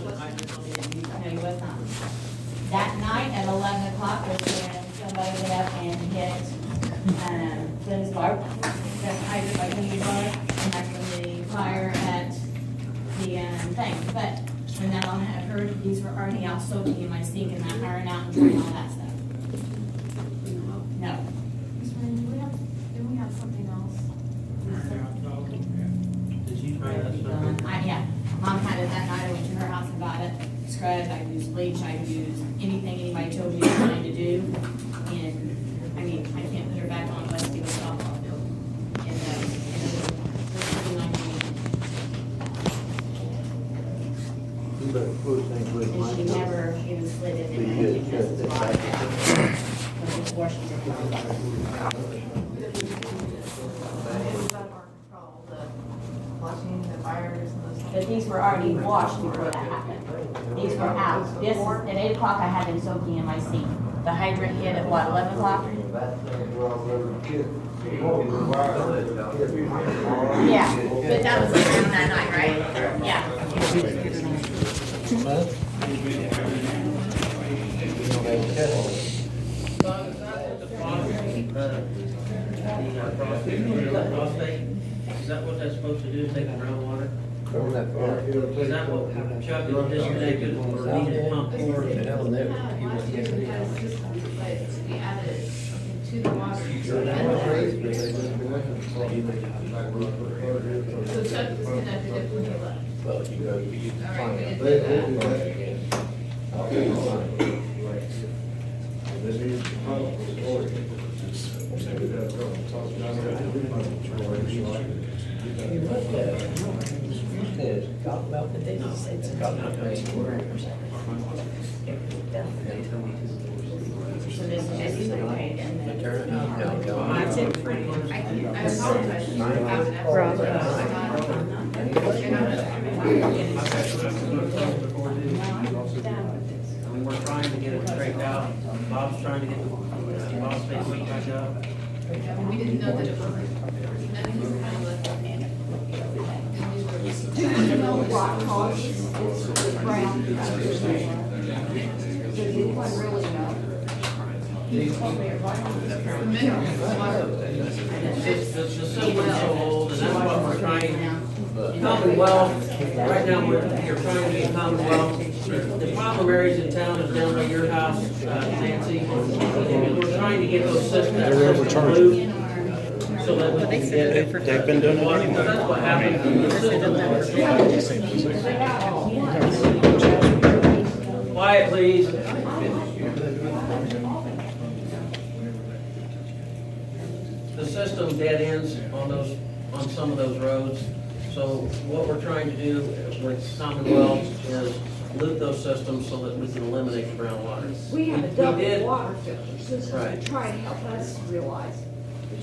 he was not. That night at 11 o'clock was when somebody went up and hit, Lynn's bar, the hydrant by Lynn's bar, and that's when the fire at the, thing. But when that all had occurred, these were already out soaking in my sink and that iron out and trying all that stuff. No. Do we have something else? Did you try that stuff? Yeah, Mom had it that night, I went to her house and got it, scrubbed, I used bleach, I used anything anybody told you you're trying to do. And, I mean, I can't put her back on unless we go softball field. And, You better push things with and she my. never even slid it in You there just because cut it's it rotten. back. Before she did that. Is that our control, the flushing, the fires and those? But these were already washed before that happened. These were out. This, at 8 o'clock, I had them soaking in my sink. The hydrant hit at what, 11 o'clock? Yeah, but that was around that night, right? Yeah. Phosphate, is that what that's supposed to do, take the groundwater? Is that what Chuck is disconnected or needed pump for? We added to the water. So Chuck disconnected it when he left. Well, you go, you All right, we find did it. that. You look at it, it's got about the days, it's got about the days. So this is just sprayed and then. I apologize. I mean, we're trying to get it straightened out, Bob's trying to get the phosphate weed back up. We didn't know that it wasn't, nothing was kind of left on hand. Do you know what causes brown? Does anyone really know? The mineral water. The system's so old, and that's what we're trying, Commonwealth, right now, we're trying to get Commonwealth. The problem areas in town is down by your house, Nancy, and we're trying to get those systems, that system moved, so that we can get it. They've been doing it Because anyway. that's what happened, the system. Quiet, please. The system dead ends on those, on some of those roads. So what we're trying to do with Commonwealth is loop those systems so that we can eliminate the groundwater. We have a did- double water filter system Right. to try to help us realize.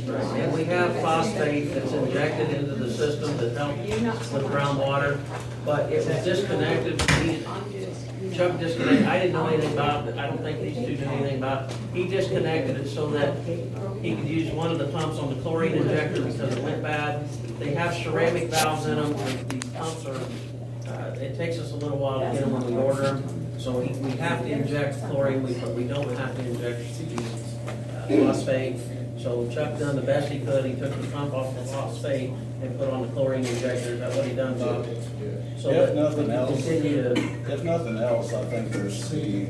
And we have phosphate that's injected into the system that helps with groundwater, but it was disconnected. Chuck disconnected, I didn't know anything about it, I don't think these two knew anything about it. He disconnected it so that he could use one of the pumps on the chlorine injector because it went bad. They have ceramic valves in them, and these pumps are, it takes us a little while to get them when we order them. So we have to inject chlorine, but we don't have to inject phosphate. So Chuck done the best he could, he took the pump off the phosphate and put on the chlorine injector, is that what he done, Bob? So If that nothing we can else- continue to, If nothing else, I think there's the,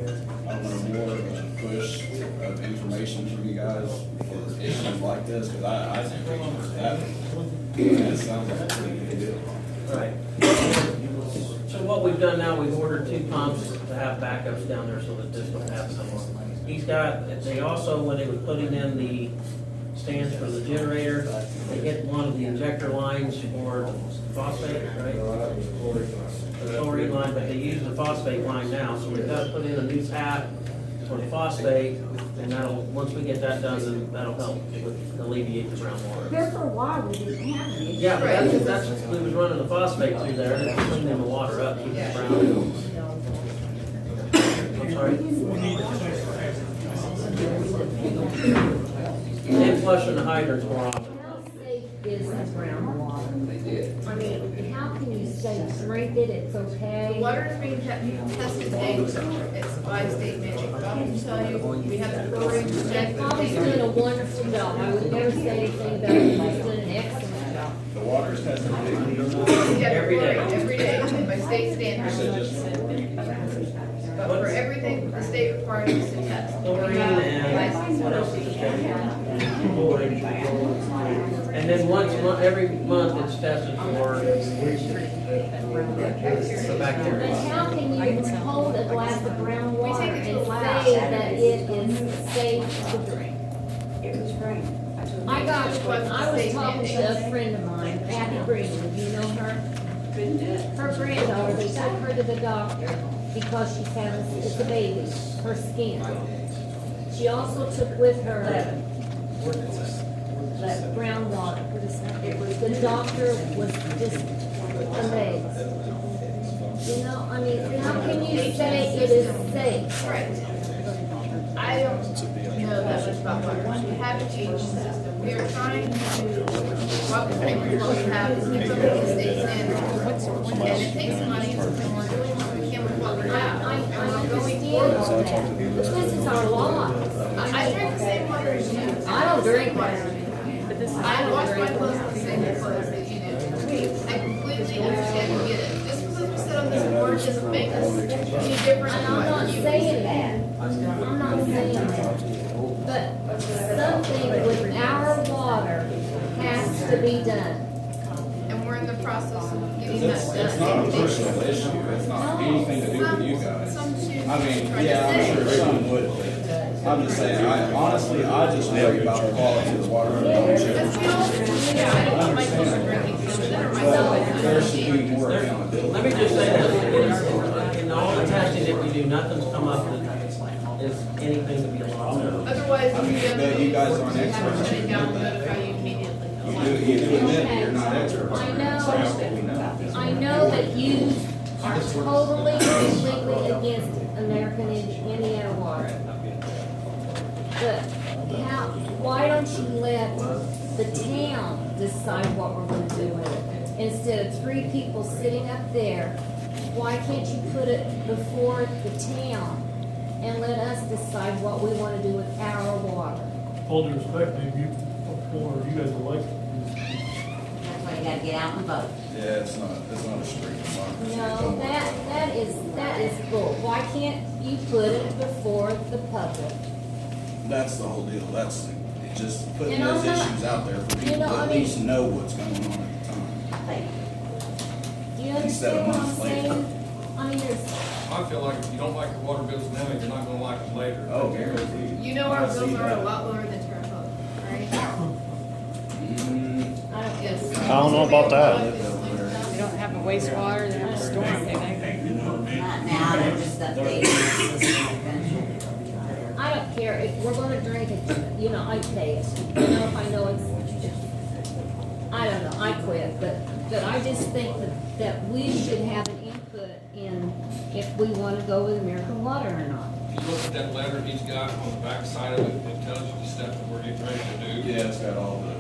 I don't know, more of a push of information from you guys for issues like this, because I think that sounds like a pretty good deal. right. So what we've done now, we've ordered 2 pumps to have backups down there so that this don't happen anymore. He's got, they also, when they were putting in the stands for the generator, they hit one of the injector lines for the phosphate, right? The chlorine line, but they use the phosphate line now, so we've got to put in a new tap for the phosphate, and that'll, once we get that done, then that'll help with alleviate the groundwater. There for a while, we didn't have any. Yeah, but that's, we was running the phosphate through there, and it's cleaning the water up, keeping it brown. I'm sorry? And flushing the hydrants more often. How safe is the groundwater? I mean, how they drink it, it's okay. The water is being tested daily, it's by state management. I can tell you, we have the chlorine They're check. probably doing a wonderful job, I would never say anything about it, they're doing an excellent job. The water's tested daily. Yeah, Every day. Every day, by state You standards. said just But for everything, the state requires us to test. Chlorine and what else is it? Chlorine. And then every month it's tested for the But bacteria. how can you hold a glass of brown water take it to and the lab. say that it is safe to drink? I got, I was talking to a friend of mine, Abby Green, do you know her? Her granddaughter, they took her to the doctor because she's having, it's a baby, her skin. She also took with her brown water. The doctor was just amazed. You know, I mean, how can you say it is safe? Right. I don't know that much about water. We have a change system. We are trying to, what we have is keep up with the state standards. And it takes money, and we're doing what we can with what we have. I And we're going understand forward. all that, but this is our lives. I drink the same water as you. I don't drink water. I wash my clothes with the same clothes that you do. I completely understand and get it. Just because we sit on this board doesn't make us any different And than I'm not what you. saying that, I'm not saying that, but something with our water has to be done. And we're in the process of getting that done. It's not a personal issue, it's not anything to do with you guys. Some choose I to mean, try to yeah, I'm say. sure some would, but I'm just saying, honestly, I just worry about the quality of the water in the That's township. the only, yeah, I don't want my children drinking from it or my But there should son. be more accountability. Let me just say this, in all the testing that we do, nothing's come up that is anything to be alarmed of. Otherwise, I mean, you but you guys aren't have to experts. shut it down and notify you immediately. You do admit that you're not experts. I know. So that's what we know. I know that you are totally, completely against American Indiana water. But how, why don't you let the town decide what we're gonna do with it? Instead of three people sitting up there, why can't you put it before the town and let us decide what we wanna do with our water? All due respect, maybe you guys are like. That's why you gotta get out and vote. Yeah, it's not a street democracy. No, that is bull. Why can't you put it before the public? That's the whole deal, that's just putting And I'm those not- issues out there for you people know, to I at mean- least know what's going on at the time. Do you Instead of understand what I'm months later. saying? I mean, there's, I feel like if you don't like your water bills now, you're not gonna like them later. Oh, guaranteed. You know our I see bills are a that. lot lower than Terre Haute, right? Mm, I don't, Yes. I don't know about that. They don't have a wastewater, they don't have a storm, anything. Not now, they're just updating the system eventually. I don't care if we're gonna drink it, you know, I pay it. You know, if I know it's, I don't know, I quit, but I just think that we should have an input in if we wanna go with American Water or not. If you look at that letter he's got on the back side of it, it tells you the steps that we're getting ready to do. yeah, it's got all the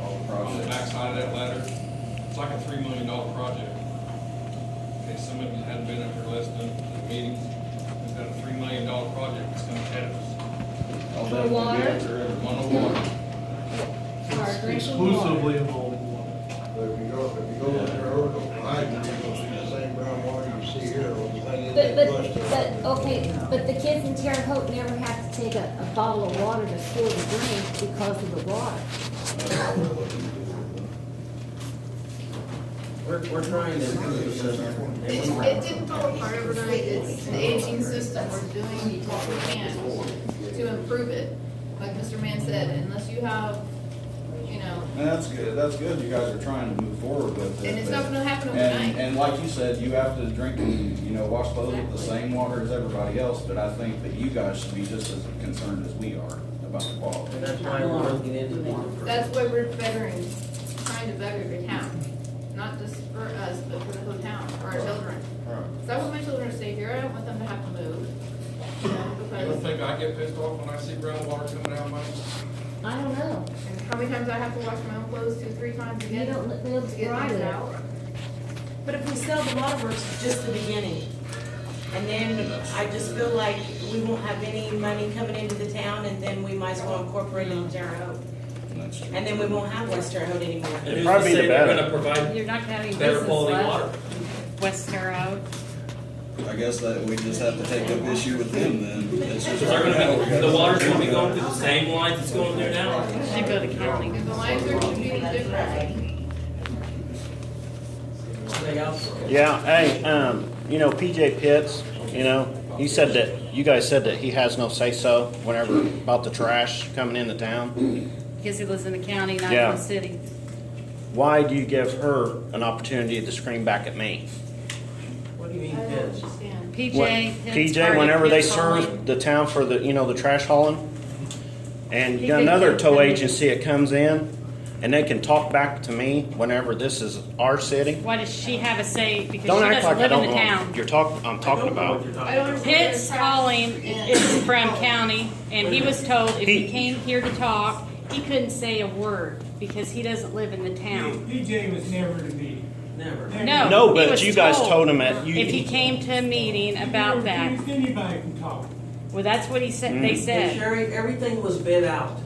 On the projects. back side of that letter, it's like a $3 million project. Okay, some of you hadn't been up here listening to the meetings. We've got a $3 million project that's coming ahead of us. All For that to water? be after every- One on water. For our drinking Exclusively water. involved in water. But if you go to Terre Haute, you're gonna see the same brown water you see here, well, the thing is, they flush it. Okay, but the kids in Terre Haute never have to take a bottle of water to pour to drink because of the water. We're trying to improve the system. It didn't fall apart overnight, it's an aging system, we're doing what we can to improve it. Like Mr. Mann said, unless you have, you know, And that's good, you guys are trying to move forward with it. and it's but- not gonna happen And, overnight. and like you said, you have to drink and, wash clothes with the same water as everybody else, but I think that you guys should be just as concerned as we are about the quality. And that's why we're looking into these. That's why we're bettering, trying to better the town, not just for us, but for the whole town, for our children. So I want my children to stay here, I don't want them to have to move, you know, You don't because, think I get pissed off when I see groundwater coming out of my, I don't know. and how many times I have to wash my own clothes 2-3 times You again don't live to get dry things there. out. But if we sell the waterworks, it's just the beginning. And then I just feel like we won't have any money coming into the town, and then we might as well incorporate it in Terre Haute. And then we won't have West Terre Haute anymore. And who's Probably to say the they're better. gonna provide You're not gonna have any better business quality left. water? West Terre Haute. I guess that we just have to take up issue with them then. It's just- Because they're gonna be, the water's gonna be going through the same lines that's going through now. Should go to county. If the lines are to be different. Anything else? Yeah, hey, you know, PJ Pitts, you know, he said that, you guys said that he has no say-so whenever, about the trash coming into town. Because he lives in the county, not in Yeah. the city. Why do you give her an opportunity to scream back at me? What do you mean, I don't kids? understand. PJ. Pitts PJ, party, whenever they Pitts hauling. serve the town for the, you know, the trash hauling, and you got PJ another Pitts tow come in. agency that comes in, and they can talk back to me whenever this is our city. Why does she have a say? Because Don't she act doesn't like I live in don't the know. town. I'm talking about. I don't understand. Pitts hauling is from county, and he was told if he came here to talk, he couldn't say a word because he doesn't live in the town. PJ was never to be. Never. No, No, he but was you guys told him that you. if he came to a meeting about that. Anybody can talk. Well, that's what he said. They Hey, said. Sherry, everything was bid out.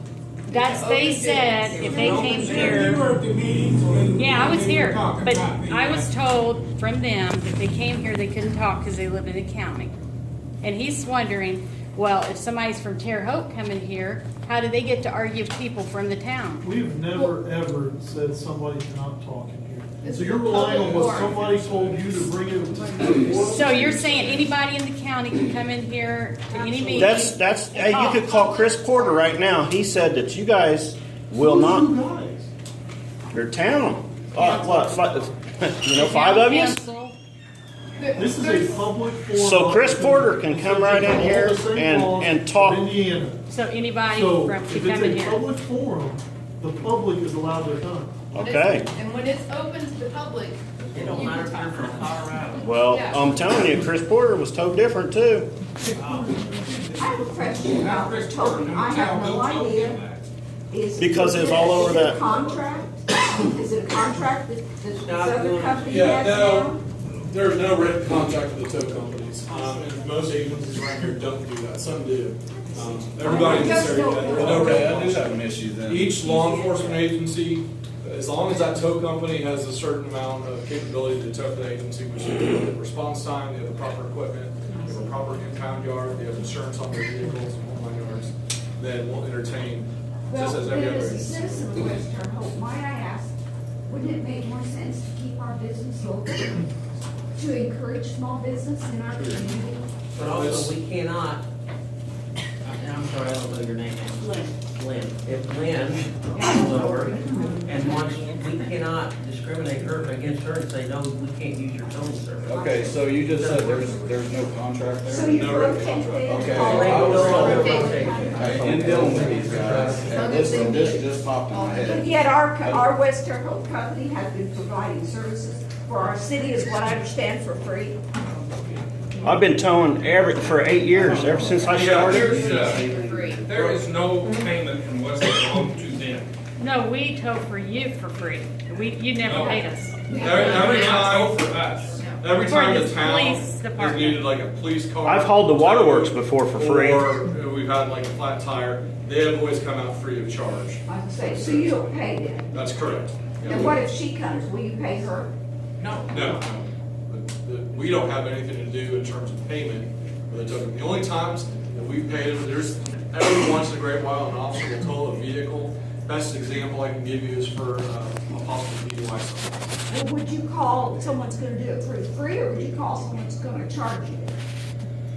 That's they said if they came You here. were at the meetings when. Yeah, I was when they were here, talking but about the, I was told from them if they came here, they couldn't talk because they live in the county. And he's wondering, well, if somebody's from Terre Haute coming here, how do they get to argue with people from the town? We've never, ever said somebody cannot talk in here. It's So you're relying on what public somebody told you to bring it to the So you're saying anybody in the county can come in here to any meeting? That's. Hey, you could call Chris Porter right now. He said that you guys will not. You guys. Your town. What? You know, 5 of you. Council. This is a public forum. So Chris Porter can It come says right you in follow here the same and- laws and of talk. Indiana. So anybody So from if can come in it's a here. public forum, the public is allowed their time. When Okay. And when it's open to the public, It don't you matter can if you're talk. from Colorado. Well, Yeah. I'm telling you, Chris Porter was told different too. I have a question about this token. I have no idea. Because it's all over Is it that- a contract? Is it a contract that this No, other no. company Yeah, has no, now? there's no written contract with the tow companies, and most agencies around here don't do that, some do. Everybody in this area, Okay, I do have an issue then. each law enforcement agency, as long as that tow company has a certain amount of capability to tow the agency, which is the response time, they have the proper equipment, they have a proper impound yard, they have insurance on their vehicles and whole nine yards, then we'll entertain, just Well, as every then other as a agency. citizen of West Terre Haute, might I ask, wouldn't it make more sense to keep our business open? To encourage small business in our community? But also, we cannot, and I'm sorry, I don't know your name. Lynn. If Lynn comes over and wants, we cannot discriminate her against her and say, no, we can't use your towing service. Okay, so you just said there's no contract there? So you No written rotate contract. then? Okay. all They over? go on their Rotation. rotation. Okay, in dealing with these guys, and this just popped in my And head. yet our West Terre Haute company has been providing services for our city, is what I understand, for free. I've been towing for 8 years, ever since I started. There is no payment from West Haven to them. No, we tow for you for free. You never No. paid us. Every time, For us. every For time the the town police is department. needed like a police car. I've hauled the waterworks before for free. Or we've had like a flat tire, they have always come out free of charge. I would say, so you don't pay them. That's correct. Yeah. And what if she comes, will you pay her? No. We don't have anything to do in terms of payment for the token. The only times that we've paid, there's every once in a great while an officer will tow a vehicle. Best example I can give you is for a possible DUI. Well, would you call, someone's gonna do it for free, or would you call someone's gonna charge you?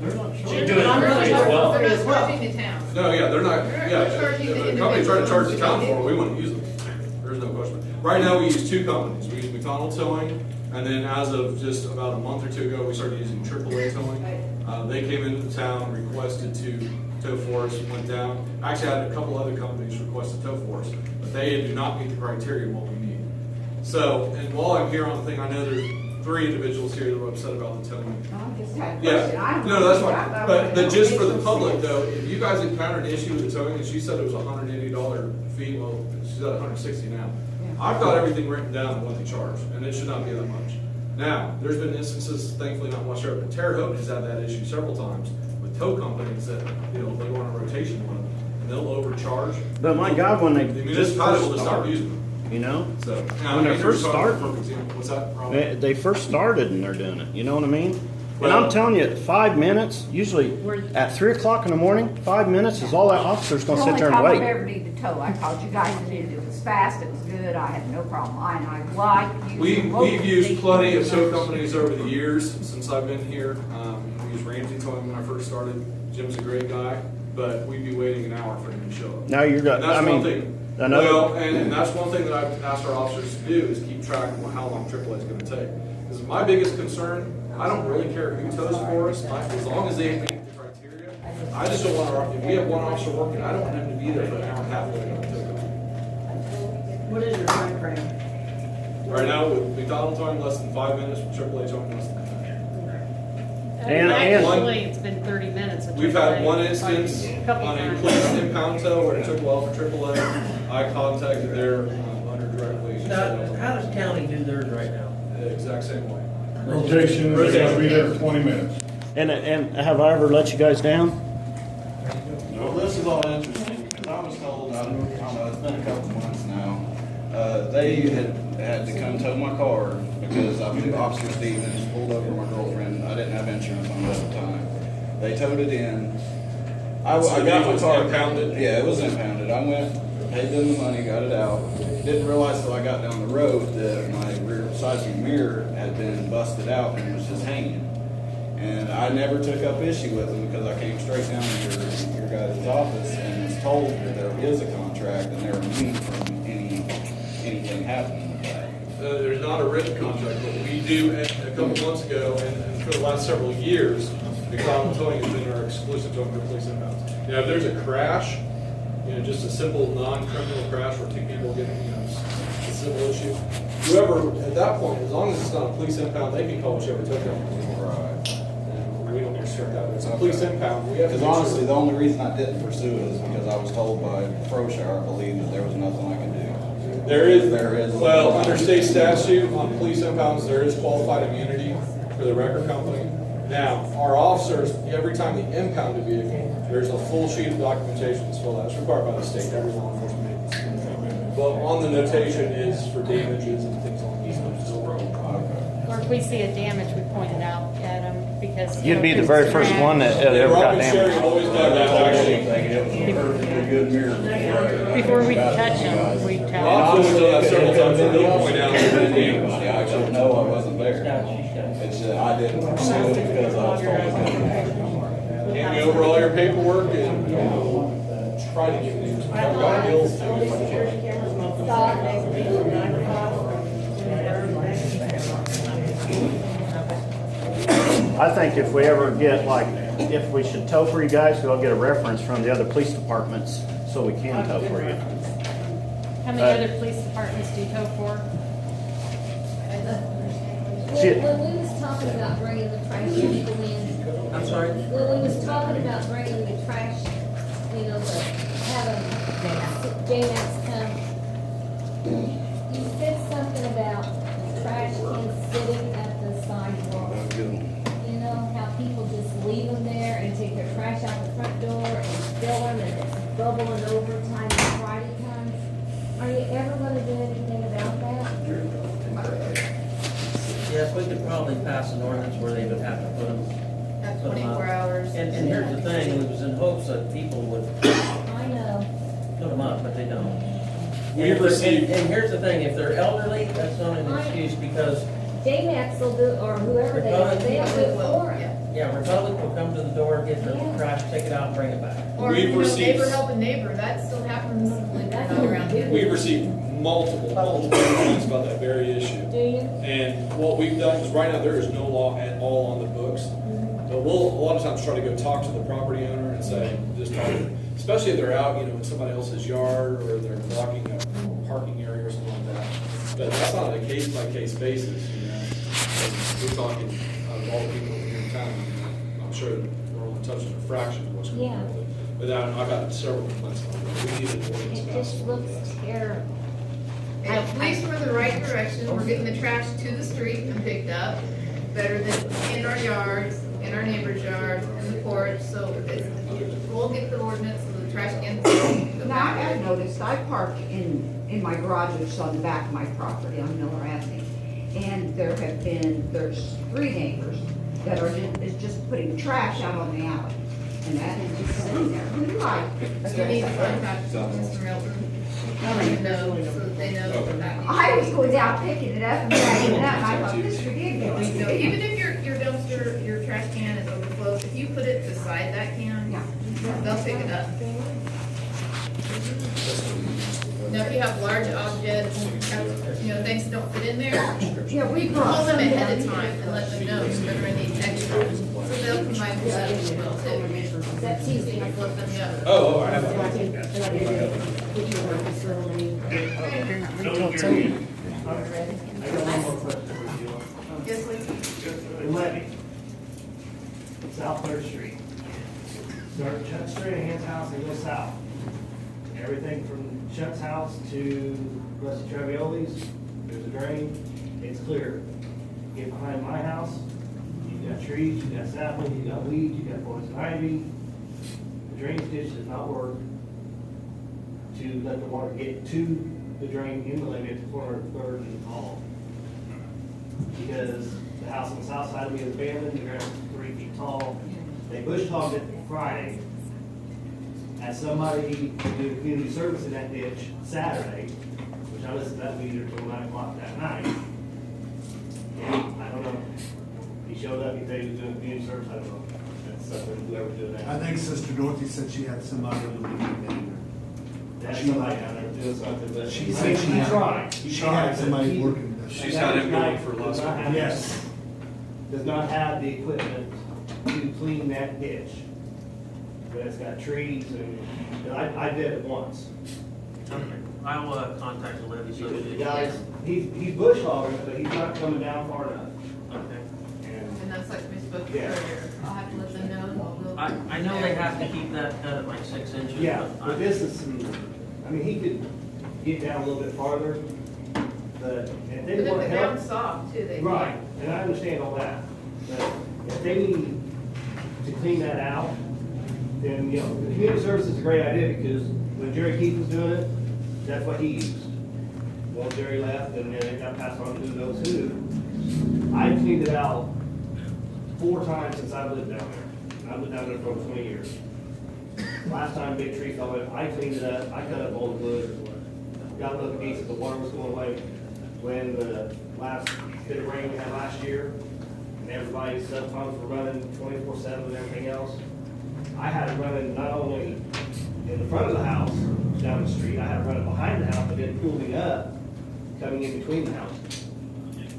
They're not She's doing it for free as well. They're not charging the town. No, yeah, they're not, They're yeah, not charging if the a company tried to charge the town individual. for it, we wouldn't use them. There's no question. Right now, we use two companies. We use McDonald Towing, and then as of just about a month or two ago, we started using AAA Towing. They came into the town, requested to tow for us, went down. Actually, I had a couple other companies request to tow for us, but they do not meet the criteria of what we need. So, and while I'm here on the thing, I know there's 3 individuals here that were upset about the towing. I just had a question. Yeah, no, that's fine, but just for the public though, if you guys encountered an issue with the towing, and she said it was a $180 fee, well, she's at $160 now. I've got everything written down on what they charge, and it should not be that much. Now, there's been instances, thankfully not much there, but Terre Haute has had that issue several times with tow companies that, they go on a rotation one, and they'll overcharge. But my God, when they The just municipality will first just stop start, using them. you know? So, When they first start, For example, what's that, Rob? they first started and they're doing it, you know what I mean? And Well- I'm telling you, 5 minutes, usually at 3 o'clock in the morning, 5 minutes is all that officer's gonna sit there and The only wait. time I've ever needed to tow, I called you guys and it was fast, it was good, I had no problem, and I like you. We've used plenty of tow companies over the years since I've been here. We used Ramsey Towing when I first started. Jim's a great guy, but we'd be waiting an hour for him to show up. Now you're got, And that's I one mean, thing. another- Well, and that's one thing that I've asked our officers to do is keep track of how long AAA is gonna take. Because my biggest concern, I don't really care who tows for us, as long as they meet the criteria. I just don't want if we have one officer working, I don't want him to be there for an hour and a half waiting on a tow company. What is your time frame? Right now, with McDonald towing less than 5 minutes, with AAA towing less than 10. And- Actually, it's been 30 minutes. at We've had AAA. one instance Couple on a times. police impound tow where it took a while for AAA. I contacted their under directly. Now, how does county do theirs right now? The exact same way. Rotation, they gotta be there for 20 minutes. and have I ever let you guys down? Well, this is all interesting because I was told, I don't know, it's been a couple months now. They had to come tow my car because Officer Stevens pulled over my girlfriend. I didn't have insurance on it at the time. They towed it in. I So got it my was car impounded? Yeah, it was impounded. I went, paid them the money, got it out. Didn't realize till I got down the road that my rear side view mirror had been busted out and was just hanging. And I never took up issue with them because I came straight down to your guys' office and was told that there is a contract and they're immune from anything happening with that. There's not a written contract, but we do, a couple months ago, and for the last several years, McDonald Towing has been our exclusive towing for police impounds. If there's a crash, just a simple non-criminal crash where two people get, a civil issue, whoever, at that point, as long as it's not a police impound, they can call whichever tow company. And we don't restrict that. It's a police impound, we have to Because make sure- honestly, the only reason I didn't pursue it is because I was told by Froshire, I believe, that there was nothing I could do. There is. There is. Well, under state statute on police impounds, there is qualified immunity for the record company. Now, our officers, every time they impound a vehicle, there's a full sheet of documentation that's filled out. It's required by the state, every law enforcement agency. But on the notation is for damages and things like that. Or if we see a damage, we point it out at them because. You'd be the very first one that ever got Rob and Sherry damaged. always done that, actually. It was a pretty good mirror. Before we touch them, we tell Rob's them. done that several times, and they'll point out that it's damaged. I actually know I wasn't there. It's just, I didn't pursue it because I was told it couldn't. Hand me over all your paperwork and we'll try to get these. I've got bills I think if we ever get if we should tow for you guys, we'll get a reference from the other police departments so we can tow for you. How many other police departments do you tow for? Shit. When we was talking about bringing the trash people in, I'm sorry? when we was talking about bringing the trash, to have a J-Max come, you said something about trash cans sitting at the sidewalk. You know, how people just leave them there and take their trash out the front door and fill them and it's bubbling over time when Friday comes. Are you ever gonna do anything about that? Yes, we could probably pass an ordinance where they would have to put them. At put 'em 24 up. hours. And here's the thing, it was in hopes that people would I know. put them up, but they don't. We've And received- here's the thing, if they're elderly, that's not an excuse because, J-Max will do, or whoever they are, they'll do it for them. yeah, Republic will come to the door, get the trash, take it out and bring it back. Or, We've received- neighbor helping neighbor, that still happens like that around here. We've received multiple complaints about that very issue. Do you? And what we've done is right now, there is no law at all on the books. But we'll, a lot of times, try to go talk to the property owner and say, just talk to them, especially if they're out, in somebody else's yard or they're blocking a parking area or something like that. But that's not a case-by-case basis, We're talking of all the people here in town, I'm sure we're only touching a fraction of what's going on with it. But I've got several complaints on it. We need an ordinance It passed just on looks that. terrible. At least we're in the right direction, we're getting the trash to the street and picked up, better than in our yards, in our neighbor's yard, in the porch, so we'll get the ordinance so the trash cans. Now, I have noticed, I park in my garage, which is on the back of my property on Miller Avenue. And there's 3 neighbors that are just putting trash out on the alley. And that is just sitting there. Who do I? You need to contact Mr. Milton. Let him know, so that they know that. I was going out picking it up and dragging it up, and I thought, this is ridiculous. You know, even if your dumpster, your trash can is overflowed, if you put it beside that can, Yeah. they'll pick it up. Now, if you have large objects, you know, things don't fit in there, Yeah, we call brought them some ahead of down. time and let them know, so they're gonna need extra. So they'll combine with that as well too. That's easy. Like let them know. Oh, I have. I got one more question for you. Yes, please. The levy, South Third Street. Start Chuck Stranahan's house and go south. Everything from Chuck's house to Rusty Travioli's, there's a drain, it's clear. Get behind my house, you've got trees, you've got saplings, you've got weeds, you've got poison ivy. The drainage ditch does not work to let the water get to the drain in the levee at the corner of Third and Hall. Because the house on the south side of me is abandoned, the ground's 3 feet tall. They bush hogged it Friday. Had somebody do community service in that ditch Saturday, which I listened to that meter until 9 o'clock that night. And I don't know, he showed up, he said he was doing community service, I don't know. That's something, whoever's doing that. I think Sister Dorothy said she had somebody on the weekend. That's somebody down there doing something, but She said she he had, tried. she had somebody working. She's had him going for Does lots not of. have- Yes. Does not have the equipment to clean that ditch. But it's got trees and I did it once. Okay, I'll contact the levy The association. guys, he's bush hogging, but he's not coming down far enough. Okay. And And that's like we spoke Yeah. earlier, I'll have to let them know. They'll- I know they have to keep that at like 6 inches. yeah, but but this is some, I mean, he could get down a little bit farther, but if But they if want the to help. ground's soft too, they. Right, and I understand all that, but if they need to clean that out, then, you know, the community service is a great idea, because when Jerry Keith was doing it, that's what he used. Well, Jerry left, and then it got passed on to who knows who. I cleaned it out 4 times since I've lived down there. I've lived down there for over 20 years. Last time big tree fell in, I cleaned it up, I cut up all the wood, got rid of the gates, the water was going away. When the last bit of rain we had last year, and everybody's sub pumps were running 24/7 and everything else, I had it running not only in the front of the house, down the street, I had it running behind the house, but then pulling up, coming in between the houses.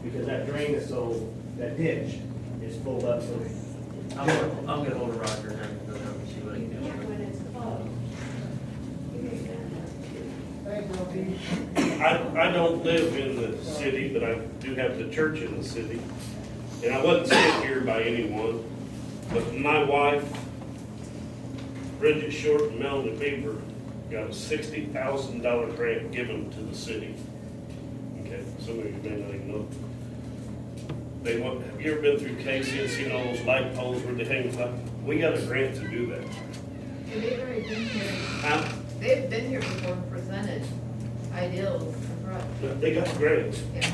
Because that drain is so, that ditch is full up, so. I'll get hold of Roger and have him go down and see what he can do. I don't live in the city, but I do have the church in the city. And I wasn't sent here by anyone, but my wife, Bridget Short and Melanie Beaver, got a $60,000 grant given to the city. Okay, some of you may not even know. They want, have you ever been through Casey and seen all those light poles where they hang like? We got a grant to do that. They've already been here, Huh? they've been here before and presented ideals, right? They got the grant. Yeah.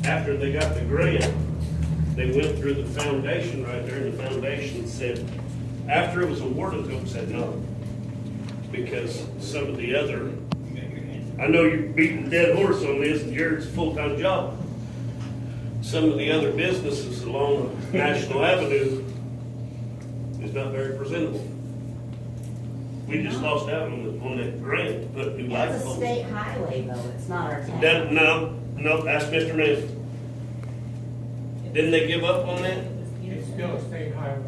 After they got the grant, they went through the foundation right there, and the foundation said, after it was awarded to them, said no. Because some of the other, I know you're beating a dead horse on this, and Jared's a full-time job. Some of the other businesses along National Avenue is not very presentable. We just lost out on that grant, to put new light It's a poles. state highway though, it's not our town. No, that's Mr. Smith. Didn't they give up on that? It's still a state highway.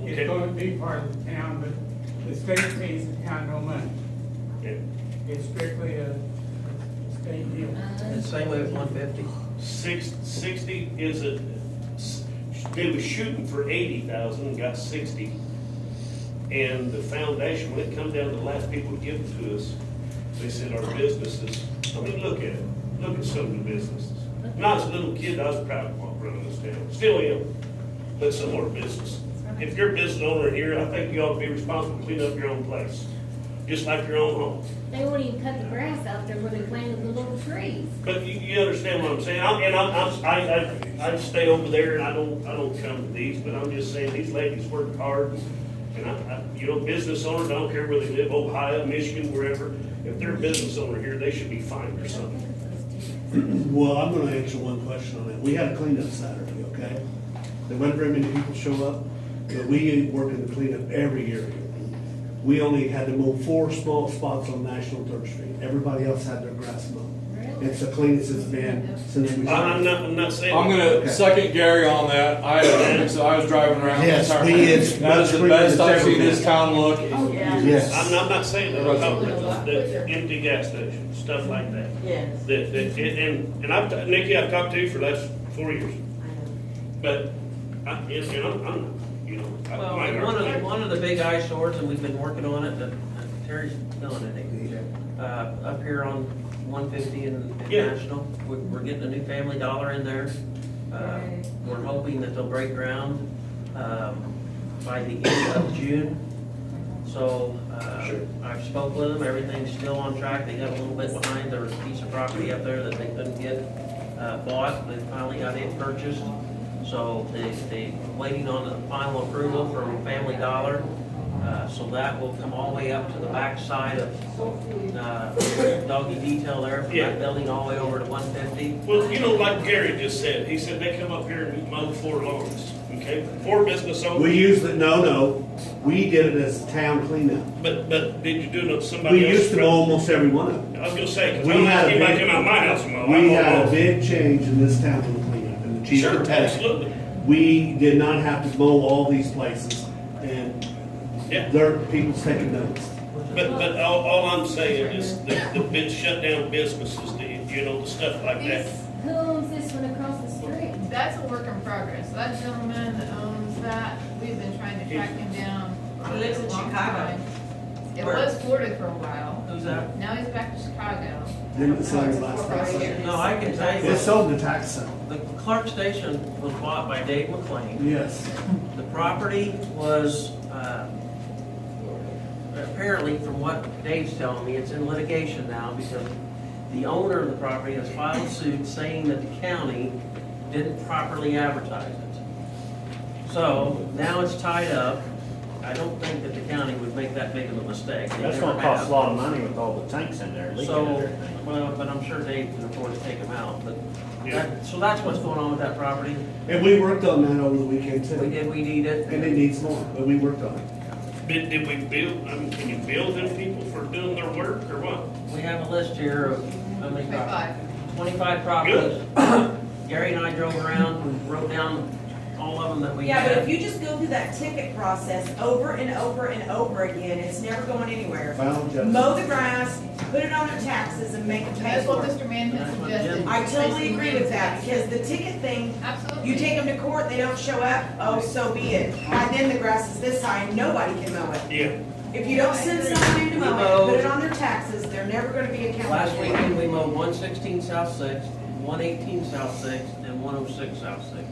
Okay. It's going to be part of the town, but the state pays the town no money. Okay. It's strictly a state deal. And same way with 150. 60 is a, they were shooting for 80,000 and got 60. And the foundation, when it comes down to the last people to give it to us, they said our businesses, I mean, look at it. look at some of the businesses. When I was a little kid, I was proud of running this town, still am, but some more business. If you're a business owner here, I think you ought to be responsible to clean up your own place, just like your own home. They won't even cut the grass out there where they planted the little trees. But you understand what I'm saying? I stay over there and I don't come to these, but I'm just saying these ladies work hard. And you know, business owners, I don't care where they live, Ohio, Michigan, wherever, if they're a business owner here, they should be fined or something. Well, I'm gonna answer one question on that. We had a cleanup Saturday, okay? There wasn't very many people show up, but we ain't working the cleanup every year. We only had to mow 4 small spots on National 3rd Street. Everybody else had their grass mowed. It's the cleanest it's been since we started. I'm not saying. I'm gonna second Gary on that. I was driving around. Yes, that it's that is the much best cleaner I've than seen this ever. town look in years. Yes. I'm not saying that, I'm talking about the empty gas stations, stuff like that. Yes. And Nikki, I've talked to you for the last 4 years. But, I'm, you know, Well, my- one of the big eyesores, and we've been working on it, that Terry's done it, up here on 150 and Yeah. National. We're getting a new Family Dollar in there. We're hoping that they'll break ground by the end of June. So I've spoke with them, everything's still on track. They got a little bit behind. There was a piece of property up there that they couldn't get bought. They finally got it purchased. So they waiting on the final approval from Family Dollar. So that will come all the way up to the back side of doggy detail there, from Yeah. that building all the way over to 150. Well, you know, like Gary just said, he said they come up here and mow 4 lawns, okay? 4 business owners. We used it, no, we did it as town cleanup. But did you do it on somebody We else's? used to mow almost every one of them. I was gonna say, because We I don't had have a anybody big- come out my house and mow. We had a big change in this town with the cleanup, and the chief Sure, could tell you. absolutely. We did not have to mow all these places, and Yeah. people's taking notes. But all I'm saying is the big shut down businesses, you know, the stuff like that. Who owns this one across the street? That's a work in progress. That gentleman that owns that, we've been trying to track him down. He lives in for a long Chicago. time. It Where? was Florida for a while. Who's that? Now he's back to Chicago. Didn't sell it last Four or five time. years. No, I can tell you. It sold the tax sale. The Clark Station was bought by Dave McLean. Yes. The property was, apparently, from what Dave's telling me, it's in litigation now because the owner of the property has filed suit saying that the county didn't properly advertise it. So now it's tied up. I don't think that the county would make that big of a mistake. They That's never gonna cost have. a lot of money with all the tanks in there leaking and So, everything. well, but I'm sure Dave can afford to take them out, but Yeah. so that's what's going on with that property. And we worked on that over the weekend We too. did weed it. And it needs more, but we worked on it. Did we build, I mean, can you build them people for doing their work or what? We have a list here of how many properties? 25. 25 properties. Gary and I drove around, and wrote down all of them that we Yeah, but if had. you just go through that ticket process over and over and over again, it's never going anywhere. Final judgment. Mow the grass, put it on their taxes and make them pay That's what for it. Mr. Mann had suggested. I totally agree with that, because the ticket thing, Absolutely. you take them to court, they don't show up, oh, so be it. By then the grass is this high, nobody can mow it. Yeah. If you don't send someone in to mow it, put it on their taxes, they're never gonna be accountable. Last weekend, we mowed 116 South 6th, 118 South 6th, and 106 South 6th.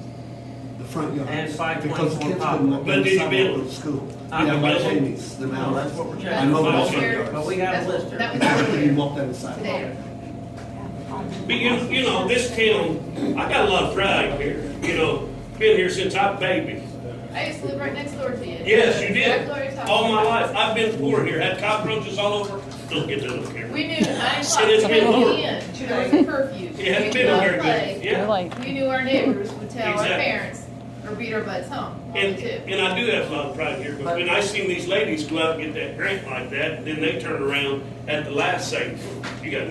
The front yard. And 524 Because the kids Poplar. couldn't walk But down did you the build- sidewalk to school. I Yeah, by built- Jamie's, the No, mountains. that's what we're I checking. mowed That's those what front we're- yards. But we got a list here. That was I couldn't even there. walk down the sidewalk. There. But you know, this town, I got a lot of pride here, you know, been here since I was a baby. I used to live right next door to you. Yes, you Exactly did. what you're talking All my about. life. I've been poor here, had cockroaches all over. Don't get that on camera. We knew 9 o'clock, And it's 10 been horrible. p.m. There was a curfew. It hadn't We been could not very play. good. Yeah. We knew our neighbors would tell our Exactly. parents or beat our butts home. And, Too. and I do have a lot of pride here, but when I seen these ladies go out and get that grant like that, then they turn around at the last say, you guys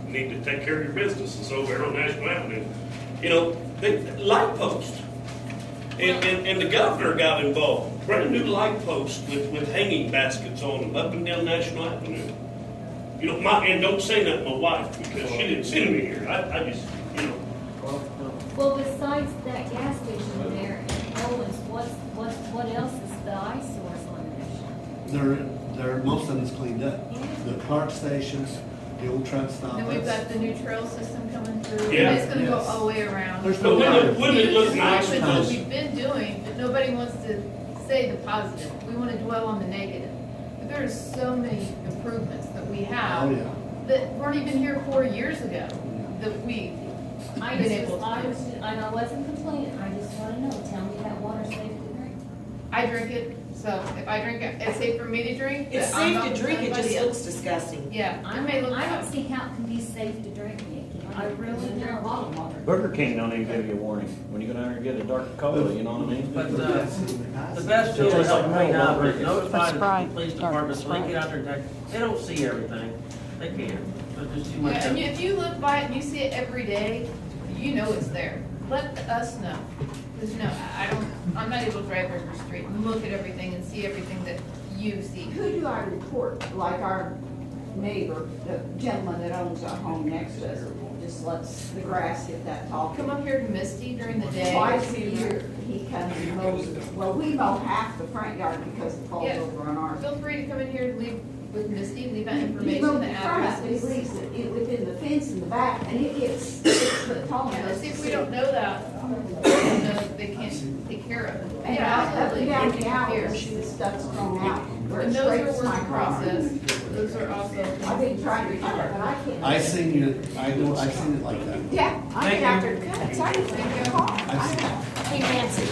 need to take care of your businesses over there on National Avenue. You know, light post. And the governor got involved, brand new light posts with hanging baskets on them up and down National Avenue. You know, and don't say that to my wife because she didn't send me here. I just, you know. Well, besides that gas station there and Owens, what else is the eyesores on this? Most of them is cleaned up. The Clark Station, the old truck stop. Then we've got the new trail system coming through, Yeah. and it's gonna go Yes. all the way around. There's But wouldn't it look nice Huge with improvements those? that we've been doing, but nobody wants to say the positive. We wanna dwell on the negative. But there's so many improvements that we Oh, have yeah. that weren't even here 4 years ago, that we I been just, able to I do. was, and I wasn't complaining, I just wanna know, tell me that water's safe to drink. I drink it, so if I drink it, it's safe for me to drink. It's but I'm safe not to drink, it somebody just else. looks disgusting. Yeah, it may look I bad. don't see how it can be safe to drink, Nikki. I really drink a lot of water. Burger King don't even give you a warning when you go down there and get a dark cola, you know what I mean? But, the best tool to help clean up is notify the police department, so they can get out there and check. They don't see everything, they can't, but there's too much. Yeah, and if you look by it and you see it every day, you know it's there. Let us know. Because I'm not able to drive River Street and look at everything and see everything that you see. Who do I report, like our neighbor, the gentleman that owns a home next to us, just lets the grass get that tall? Come up here to Misty during the day. Twice a year, he comes and mows, well, we mow half the front yard because it falls Yeah. over on ours. Feel free to come in here and leave with Misty, leave that He information, mowed the the front, he addresses. leaves it within the fence in the back, and it gets 6 foot tall. Yeah, see, if we don't know that, we don't know that they can't take care of it. And Yeah, up and absolutely. down They the can alley, hear. the stuff's thrown out, where it And those are scrapes my work in car. process. Those are also. I've been trying to cut it, but I can't. I seen it, I've seen it like that. Yeah, I Thank get out there, cut, so I can take your car. Hey, Nancy,